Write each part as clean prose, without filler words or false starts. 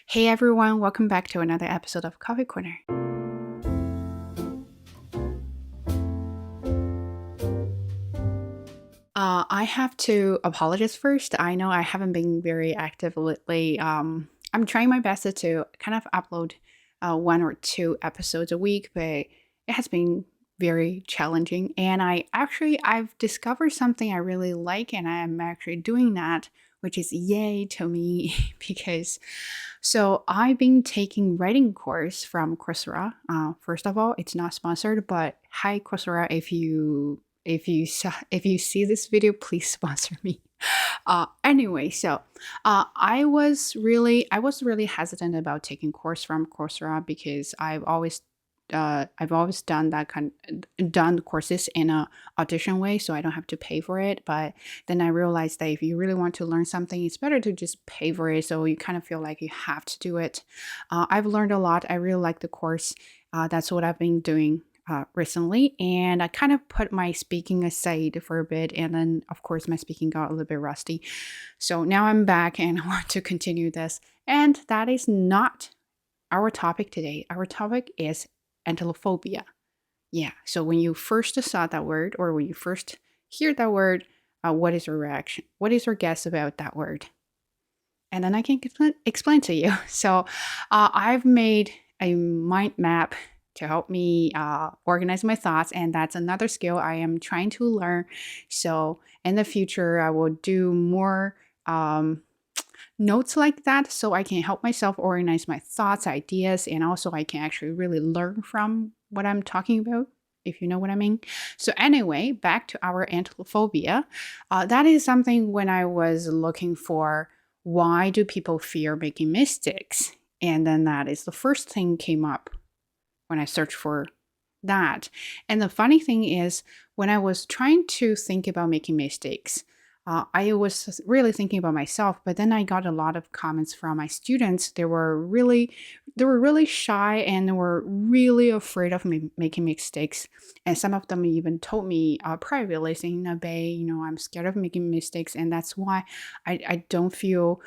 Hey everyone, welcome back to another episode of Coffee Corner. I have to apologize first. I know I haven't been very active lately. I'm trying my best to kind of upload one or two episodes a week, but it has been very challenging. And I've discovered something I really like, and I am actually doing that, which is yay to me because I've been taking writing course from Coursera. First of all, it's not sponsored, but hi Coursera, if you see this video, please sponsor me. Anyway, I was really hesitant about taking course from Coursera because I've always done courses in a audition way, so I don't have to pay for it. But then I realized that if you really want to learn something, it's better to just pay for it, so you kind of feel like you have to do it. I've learned a lot. I really like the course. That's what I've been doing recently, and I kind of put my speaking aside for a bit, and then of course my speaking got a little bit rusty. So now I'm back and I want to continue this. And that is not our topic today. Our topic is Atelophobia. Yeah. So when you first saw that word, or when you first hear that word, what is your reaction? What is your guess about that word? And then I can explain to you. I've made a mind map to help me organize my thoughts, and that's another skill I am trying to learn. So in the future, I will do more notes like that so I can help myself organize my thoughts, ideas, and also I can actually really learn from what I'm talking about, if you know what I mean. So anyway, back to our Anthophobia. That is something when I was looking for why do people fear making mistakes? And then that is the first thing came up when I searched for that. And the funny thing is, when I was trying to think about making mistakes, I was really thinking about myself, but then I got a lot of comments from my students. They were really shy, and they were really afraid of making mistakes. And some of them even told me privately, saying, "No, babe, I'm scared of making mistakes, and that's why I don't feel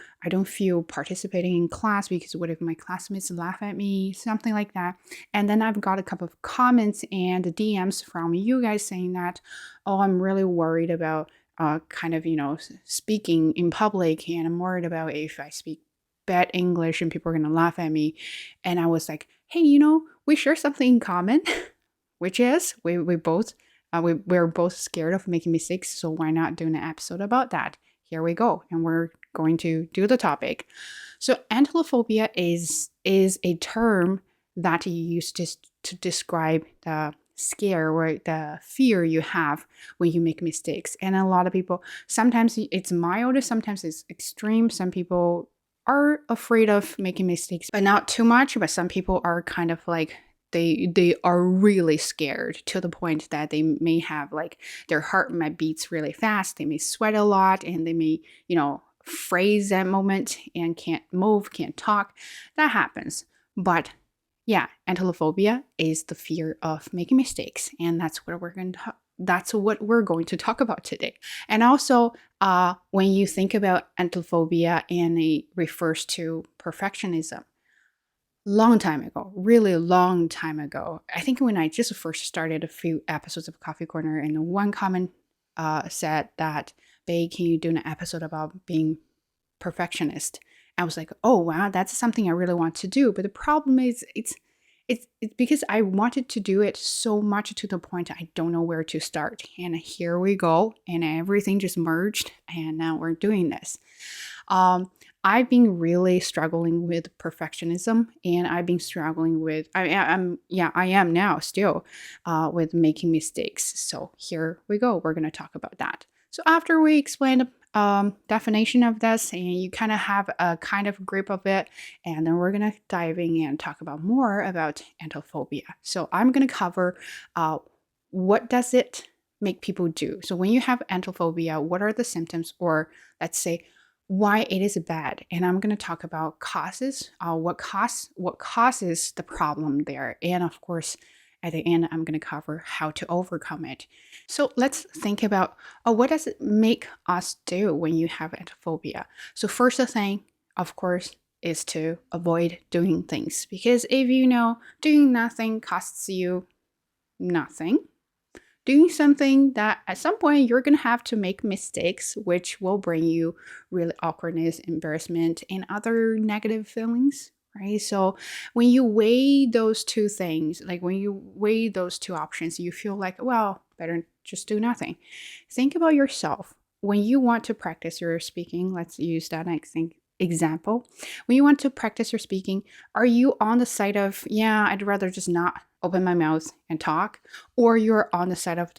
participating in class, because what if my classmates laugh at me?" Something like that. And then I've got a couple of comments and DMs from you guys saying that, "Oh, I'm really worried about." Speaking in public, and I'm worried about if I speak bad English and people are going to laugh at me. And I was like, hey, we share something in common, which is we're both scared of making mistakes. So why not do an episode about that? Here we go. And we're going to do the topic. So Atelophobia is a term that you use to describe the scare or the fear you have when you make mistakes. And a lot of people, sometimes it's mild, sometimes it's extreme. Some people are afraid of making mistakes, but not too much. But some people are kind of like, they are really scared to the point that they may have, like, their heart might beats really fast, they may sweat a lot, and they may freeze that moment and can't move, can't talk. That happens. But yeah, Atelophobia is the fear of making mistakes, and that's what we're going to talk about today. And also, when you think about Atelophobia, and it refers to perfectionism, long time ago, really long time ago, I think when I just first started a few episodes of Coffee Corner, and one comment said that, "Babe, can you do an episode about being perfectionist?" I was like, oh wow, that's something I really want to do. But the problem is, it's because I wanted to do it so much to the point I don't know where to start. And here we go, and everything just merged, and now we're doing this. I've been really struggling with perfectionism, and I've been struggling with I am now still with making mistakes. So here we go. We're going to talk about that. So after we explain the definition of this, and you kind of have a kind of grip of it, and then we're going to dive in and talk about more about Anthophobia. So I'm going to cover what does it make people do. So when you have Anthophobia, what are the symptoms, or let's say why it is bad. And I'm going to talk about causes, what causes the problem there, and of course at the end I'm going to cover how to overcome it. So let's think about what does it make us do when you have Anthophobia. So first thing, of course, is to avoid doing things. Because if you know doing nothing costs you nothing, doing something that at some point you're going to have to make mistakes, which will bring you really awkwardness, embarrassment, and other negative feelings, right? So when you weigh those two things, like when you weigh those two options, you feel like, well, better just do nothing. Think about yourself. When you want to practice your speaking, let's use that example. When you want to practice your speaking, are you on the side of, yeah, I'd rather just not open my mouth and talk? Or you're on the side of,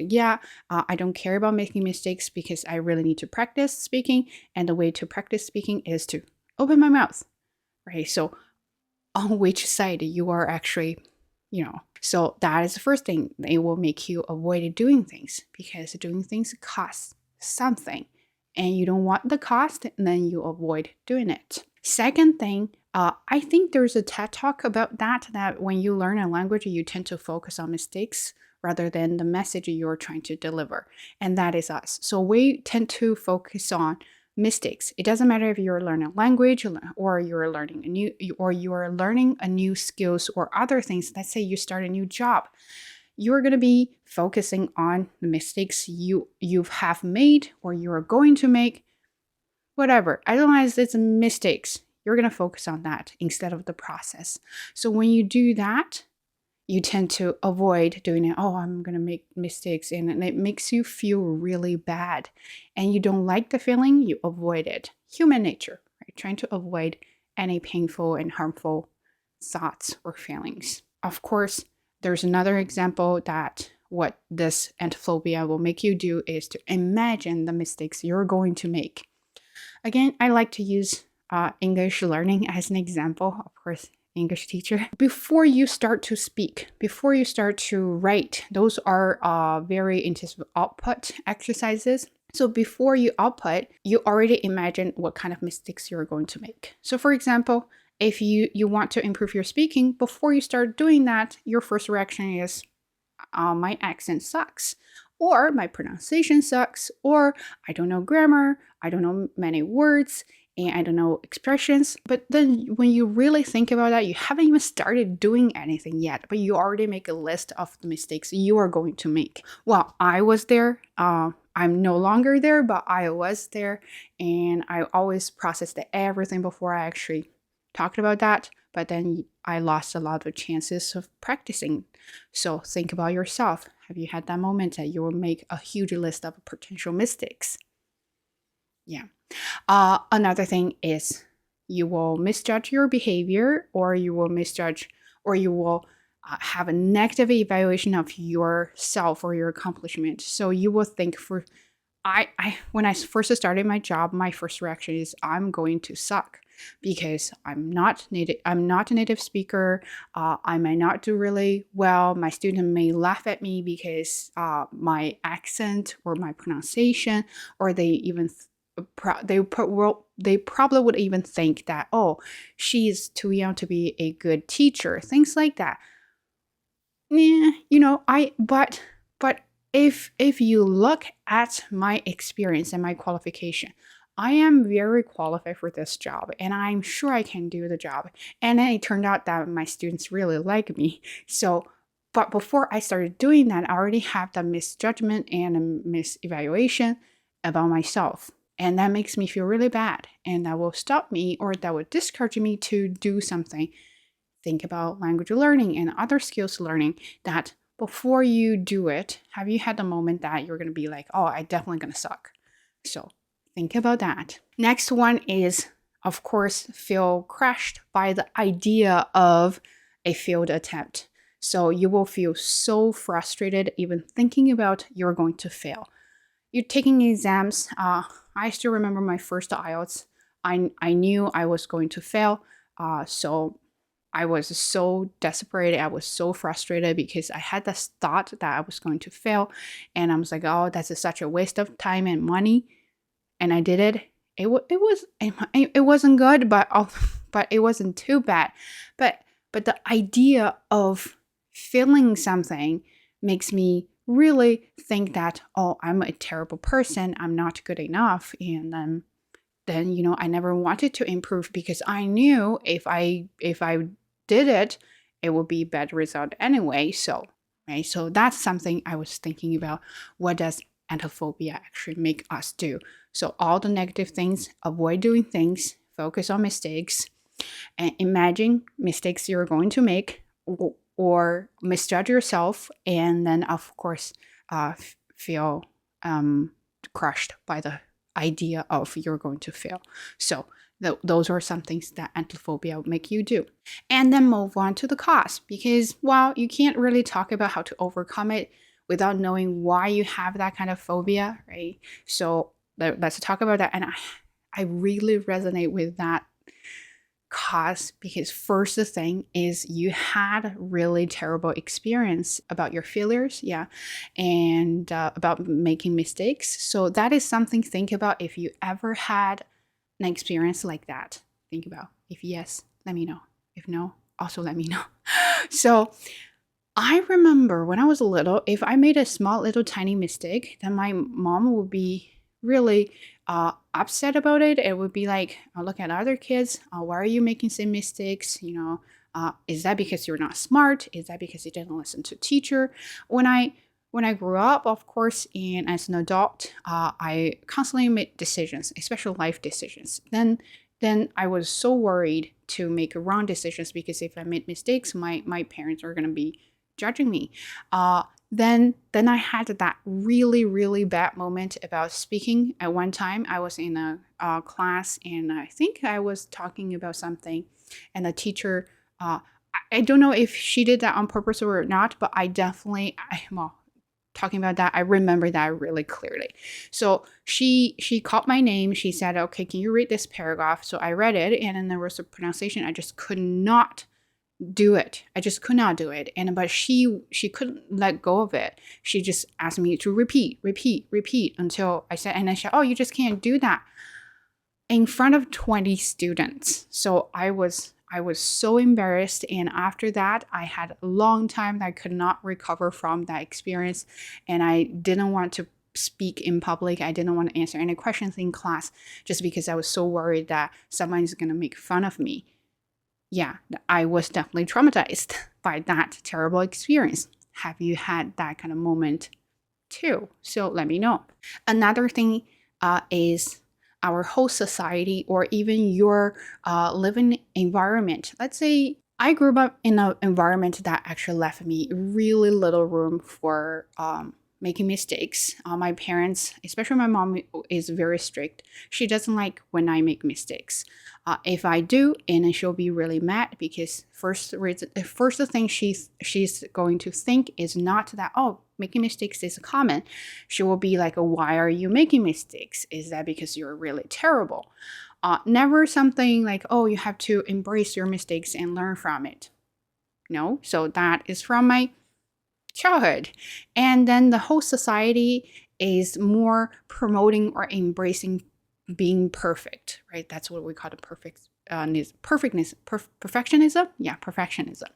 I don't care about making mistakes because I really need to practice speaking. And the way to practice speaking is to open my mouth, right? So on which side you are actually, so that is the first thing. It will make you avoid doing things because doing things costs something and you don't want the cost, and then you avoid doing it. Second thing, I think there's a TED talk about that when you learn a language, you tend to focus on mistakes rather than the message you're trying to deliver. And that is us. So we tend to focus on mistakes. It doesn't matter if you're learning a language or you're learning a new skills or other things. Let's say you start a new job. You're going to be focusing on the mistakes you have made or you're going to make. Whatever, as long as it's mistakes, you're going to focus on that instead of the process. So when you do that, you tend to avoid doing it. Oh, I'm going to make mistakes. And it makes you feel really bad. And you don't like the feeling, you avoid it. Human nature, right? Trying to avoid any painful and harmful thoughts or feelings. Of course, there's another example that what this Anthophobia will make you do is to imagine the mistakes you're going to make. Again, I like to use English learning as an example, of course, English teacher. Before you start to speak, before you start to write, those are very intensive output exercises. So before you output, you already imagine what kind of mistakes you're going to make. So for example, if you want to improve your speaking, before you start doing that, your first reaction is, my accent sucks, or my pronunciation sucks, or I don't know grammar, I don't know many words, and I don't know expressions. But then when you really think about that, you haven't even started doing anything yet, but you already make a list of the mistakes you are going to make. Well, I was there. I'm no longer there, but I was there, and I always processed everything before I actually talked about that. But then I lost a lot of chances of practicing. So think about yourself. Have you had that moment that you will make a huge list of potential mistakes? Yeah. Another thing is you will misjudge your behavior, or you will have a negative evaluation of yourself or your accomplishment. So you will think when I first started my job, my first reaction is I'm going to suck because I'm not a native speaker. I might not do really well. My student may laugh at me because my accent or my pronunciation, or they even they probably would even think that, oh, she's too young to be a good teacher, things like that. But if you look at my experience and my qualification, I am very qualified for this job, and I'm sure I can do the job. And then it turned out that my students really like me. So, but before I started doing that, I already have the misjudgment and a misevaluation about myself. And that makes me feel really bad. And that will stop me, or that will discourage me to do something. Think about language learning and other skills learning, that before you do it, have you had the moment that you're going to be like, oh, I definitely going to suck? So think about that. Next one is, of course, feel crushed by the idea of a failed attempt. So you will feel so frustrated even thinking about you're going to fail. You're taking exams. I still remember my first IELTS. I knew I was going to fail. So I was so desperate. I was so frustrated because I had this thought that I was going to fail. And I was like, oh, that's such a waste of time and money. And I did it. It wasn't good, but it wasn't too bad. But the idea of failing something makes me really think that, oh, I'm a terrible person. I'm not good enough. And then I never wanted to improve because I knew if I did it, it would be bad result anyway. So right, so that's something I was thinking about. What does anthophobia actually make us do? So all the negative things, avoid doing things, focus on mistakes, and imagine mistakes you're going to make, or misjudge yourself, and then of course feel crushed by the idea of you're going to fail. So those are some things that anthophobia will make you do. And then move on to the cause, because you can't really talk about how to overcome it without knowing why you have that kind of phobia, right? So let's talk about that. And I really resonate with that cause, because first the thing is you had really terrible experience about your failures, and about making mistakes. So that is something, think about if you ever had an experience like that. Think about, if yes, let me know. If no, also let me know. So I remember when I was little, if I made a small little tiny mistake, then my mom would be really upset about it. It would be like, look at other kids. Why are you making same mistakes? Is that because you're not smart? Is that because you didn't listen to teacher? When I grew up, of course, and as an adult, I constantly made decisions, especially life decisions. Then I was so worried to make wrong decisions, because if I made mistakes, my parents are going to be judging me. Then I had that really, really bad moment about speaking. At one time, I was in a class, and I think I was talking about something, and the teacher, I don't know if she did that on purpose or not, but I definitely, talking about that, I remember that really clearly. So she called my name. She said, okay, can you read this paragraph? So I read it, and then there was a pronunciation. I just could not do it. I just could not do it. But she couldn't let go of it. She just asked me to repeat until I said, and I said, oh, you just can't do that in front of 20 students. So I was so embarrassed. And after that, I had a long time that I could not recover from that experience. And I didn't want to speak in public. I didn't want to answer any questions in class, just because I was so worried that someone is going to make fun of me. Yeah, I was definitely traumatized by that terrible experience. Have you had that kind of moment too? So let me know. Another thing is our whole society, or even your living environment. Let's say I grew up in an environment that actually left me really little room for making mistakes. My parents, especially my mom, is very strict. She doesn't like when I make mistakes. If I do, and she'll be really mad, because first the thing she's going to think is not that, oh, making mistakes is common. She will be like, why are you making mistakes? Is that because you're really terrible? Never something like, oh, you have to embrace your mistakes and learn from it. No, so that is from my childhood. And then the whole society is more promoting or embracing being perfect, right? That's what we call the perfectionism. Yeah, perfectionism.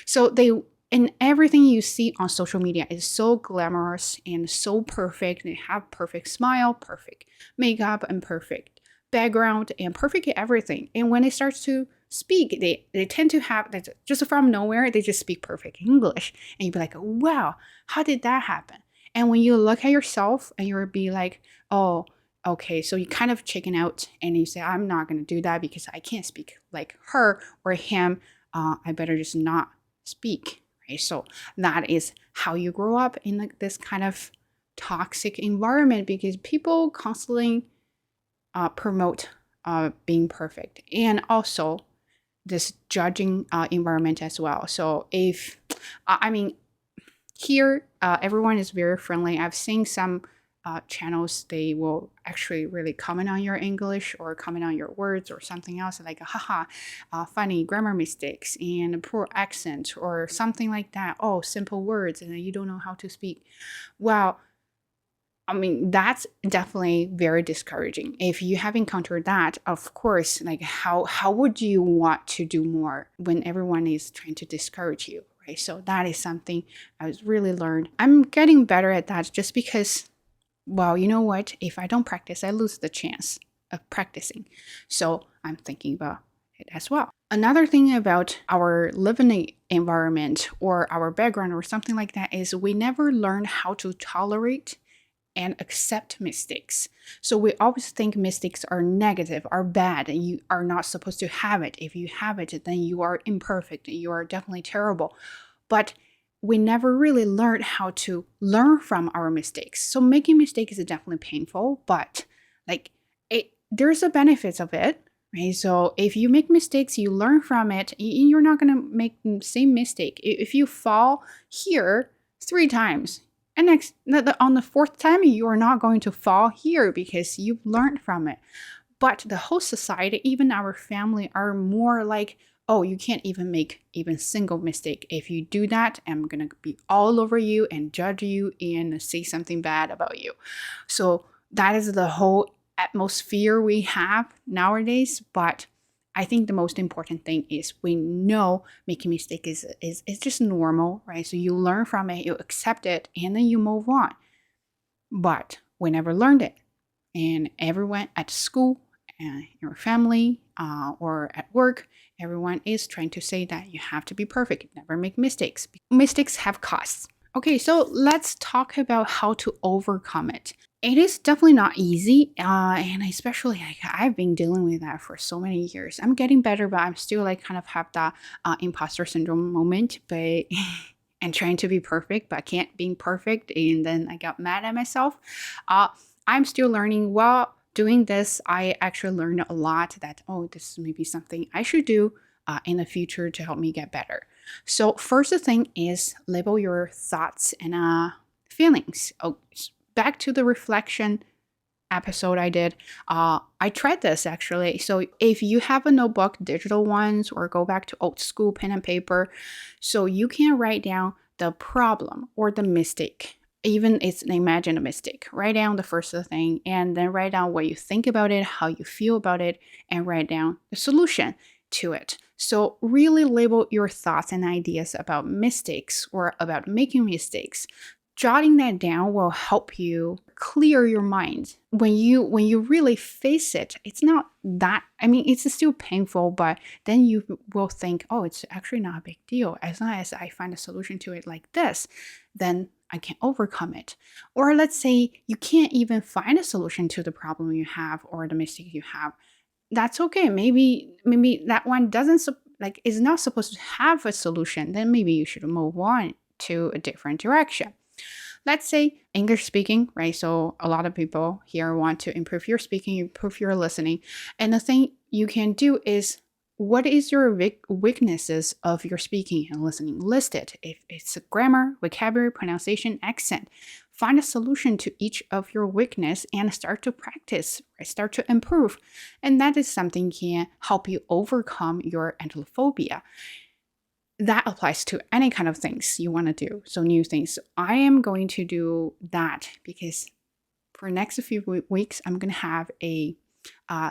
So and everything you see on social media is so glamorous and so perfect. They have perfect smile, perfect makeup, and perfect background, and perfect everything. And when it starts to speak, they tend to have that just from nowhere, they just speak perfect English. And you'd be like, wow, how did that happen? And when you look at yourself, and you'll be like, oh, okay, so you kind of chicken out, and you say, I'm not going to do that because I can't speak like her or him. I better just not speak, right? So that is how you grow up in this kind of toxic environment, because people constantly promote being perfect, and also this judging environment as well. So if, here, everyone is very friendly. I've seen some channels, they will actually really comment on your English or comment on your words or something else, like, haha, funny grammar mistakes and poor accent or something like that. Oh, simple words, and you don't know how to speak. Well, that's definitely very discouraging. If you have encountered that, of course, like how would you want to do more when everyone is trying to discourage you, right? So that is something I was really learned. I'm getting better at that, just because, well, you know what? If I don't practice, I lose the chance of practicing. So I'm thinking about it as well. Another thing about our living environment or our background or something like that is we never learn how to tolerate and accept mistakes. So we always think mistakes are negative, are bad, and you are not supposed to have it. If you have it, then you are imperfect. You are definitely terrible. But we never really learned how to learn from our mistakes. So making mistakes is definitely painful, but there's a benefit of it, right? So if you make mistakes, you learn from it. You're not gonna make the same mistake. If you fall here 3 times, and on the 4th time, you are not going to fall here because you've learned from it. But the whole society, even our family, are more like, oh, you can't even make even single mistake. If you do that, I'm going to be all over you and judge you and say something bad about you. So that is the whole atmosphere we have nowadays. But I think the most important thing is we know making mistake is just normal, right? So you learn from it, you accept it, and then you move on. But we never learned it. And everyone at school, your family, or at work, everyone is trying to say that you have to be perfect, never make mistakes. Mistakes have costs. Okay, so let's talk about how to overcome it. It is definitely not easy, and especially I've been dealing with that for so many years. I'm getting better, but I'm still kind of have that imposter syndrome moment, but and trying to be perfect, but can't being perfect, and then I got mad at myself. I'm still learning. While doing this, I actually learned a lot that, oh, this may be something I should do in the future to help me get better. So first thing is label your thoughts and feelings. Oh, back to the reflection episode I did. I tried this actually. So if you have a notebook, digital ones, or go back to old school pen and paper, so you can write down the problem or the mistake. Even it's an imagined mistake. Write down the first thing and then write down what you think about it, how you feel about it, and write down the solution to it. So really label your thoughts and ideas about mistakes or about making mistakes. Jotting that down will help you clear your mind. When you really face it, it's not that, it's still painful, but then you will think, oh, it's actually not a big deal. As long as I find a solution to it like this, then I can overcome it. Or let's say you can't even find a solution to the problem you have or the mistake you have. That's okay. Maybe that one is not supposed to have a solution. Then maybe you should move on to a different direction. Let's say English speaking, right? So a lot of people here want to improve your speaking, improve your listening. And the thing you can do is, what is your weaknesses of your speaking and listening? List it. If it's grammar, vocabulary, pronunciation, accent, find a solution to each of your weakness and start to practice, right? Start to improve. And that is something can help you overcome your atelophobia. That applies to any kind of things you want to do. So new things. I am going to do that because for next few weeks, I'm going to have a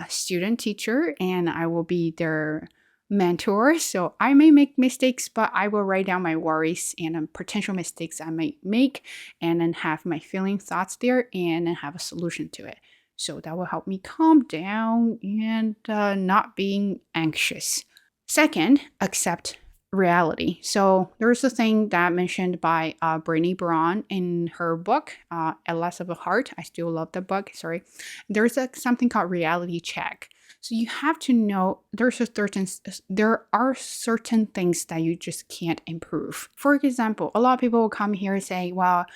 student teacher and I will be their mentor. So I may make mistakes, but I will write down my worries and potential mistakes I might make and then have my feeling thoughts there and then have a solution to it. So that will help me calm down and not being anxious. Second, accept reality. So there's a thing that mentioned by Brené Brown in her book, Atlas of the Heart. I still love the book, sorry. There's something called reality check. So you have to know there are certain things that you just can't improve. For example, a lot of people will come here and say, well,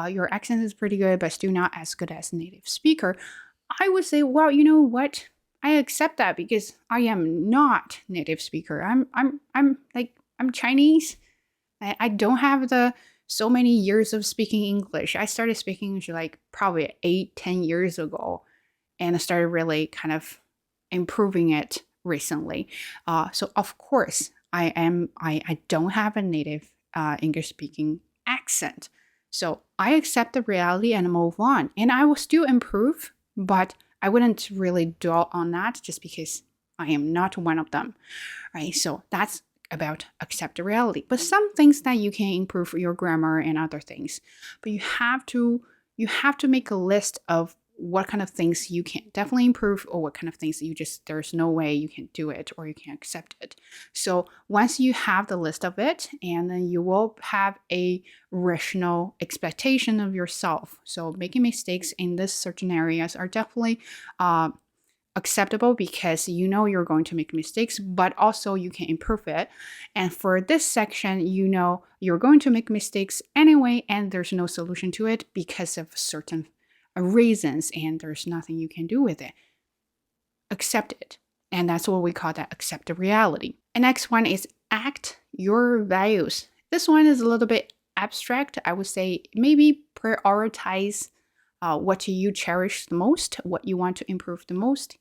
your accent is pretty good, but still not as good as a native speaker. I would say, well, you know what? I accept that because I am not native speaker. I'm Chinese. I don't have so many years of speaking English. I started speaking English probably 8-10 years ago, and I started really kind of improving it recently. So of course I don't have a native English speaking accent. So I accept the reality and move on, and I will still improve, but I wouldn't really dwell on that just because I am not one of them, right? So that's about accept the reality. But some things that you can improve your grammar and other things. But you have to make a list of what kind of things you can definitely improve, or what kind of things you just, there's no way you can do it or you can accept it. So once you have the list of it, and then you will have a rational expectation of yourself. So making mistakes in this certain areas are definitely acceptable, because you know you're going to make mistakes, but also you can improve it. And for this section, you know you're going to make mistakes anyway, and there's no solution to it because of certain reasons, and there's nothing you can do with it. Accept it. And that's what we call that, accept the reality. And next one is act your values. This one is a little bit abstract. I would say maybe prioritize what you cherish the most, what you want to improve the most.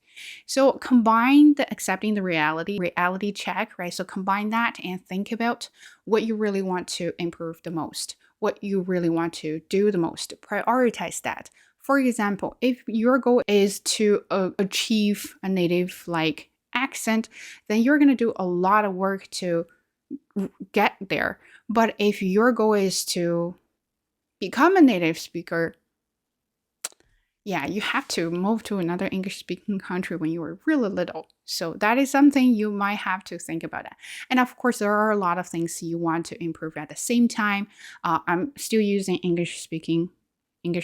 So combine the accepting the reality check, right? So combine that and think about what you really want to improve the most, what you really want to do the most. Prioritize that. For example, if your goal is to achieve a native like accent, then you're going to do a lot of work to get there. But if your goal is to become a native speaker, yeah, you have to move to another English-speaking country when you were really little. So that is something you might have to think about. And of course, there are a lot of things you want to improve at the same time. I'm still using English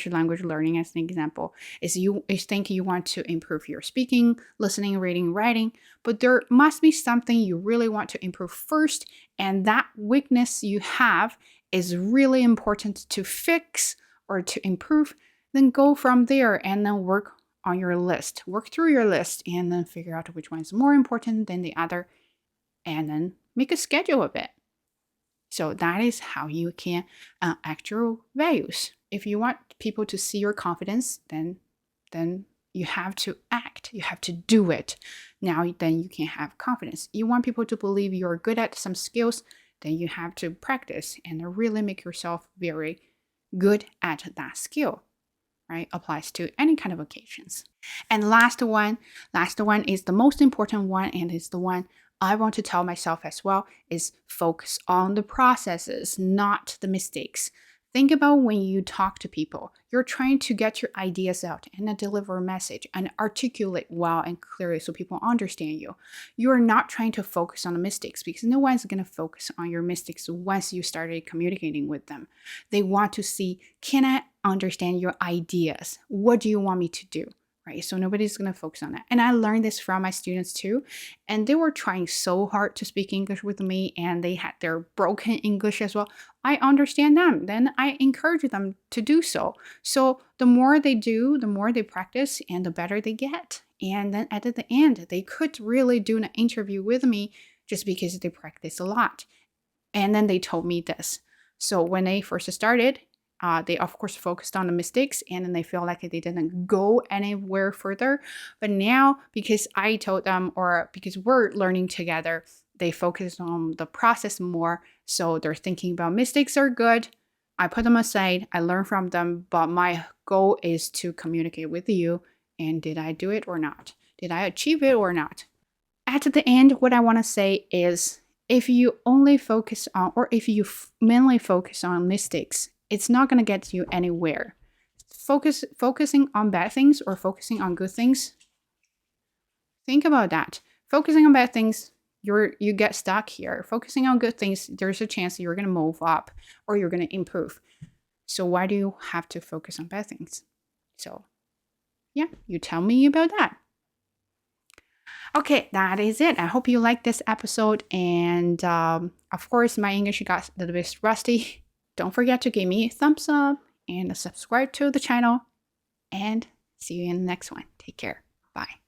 language learning as an example. Is you think you want to improve your speaking, listening, reading, writing, but there must be something you really want to improve first, and that weakness you have is really important to fix or to improve. Then go from there and then work on your list. Work through your list and then figure out which one is more important than the other, and then make a schedule of it. So that is how you can act your values. If you want people to see your confidence, then you have to act. You have to do it. Now, then you can have confidence. You want people to believe you're good at some skills, then you have to practice and really make yourself very good at that skill. Right? Applies to any kind of occasions. And last one is the most important one, and is the one I want to tell myself as well, is focus on the processes, not the mistakes. Think about when you talk to people, you're trying to get your ideas out and deliver a message and articulate well and clearly so people understand you. You're not trying to focus on the mistakes, because no one's going to focus on your mistakes once you started communicating with them. They want to see, can I understand your ideas? What do you want me to do? Right? So nobody's going to focus on that. And I learned this from my students too. And they were trying so hard to speak English with me, and they had their broken English as well. I understand them. Then I encourage them to do so. So the more they do, the more they practice, and the better they get. And then at the end, they could really do an interview with me just because they practice a lot. And then they told me this. So when they first started, they of course focused on the mistakes, and then they feel like they didn't go anywhere further. But now, because I told them, or because we're learning together, they focus on the process more. So they're thinking about mistakes are good. I put them aside. I learn from them. But my goal is to communicate with you. And did I do it or not? Did I achieve it or not? At the end, what I want to say is, if you only focus on, or if you mainly focus on mistakes, it's not going to get you anywhere. Focusing on bad things or focusing on good things. Think about that. Focusing on bad things, you get stuck here. Focusing on good things, there's a chance you're going to move up or you're going to improve. So why do you have to focus on bad things? So yeah, you tell me about that. Okay, that is it. I hope you liked this episode. And of course, my English got a little bit rusty. Don't forget to give me a thumbs up and subscribe to the channel. And see you in the next one. Take care. Bye.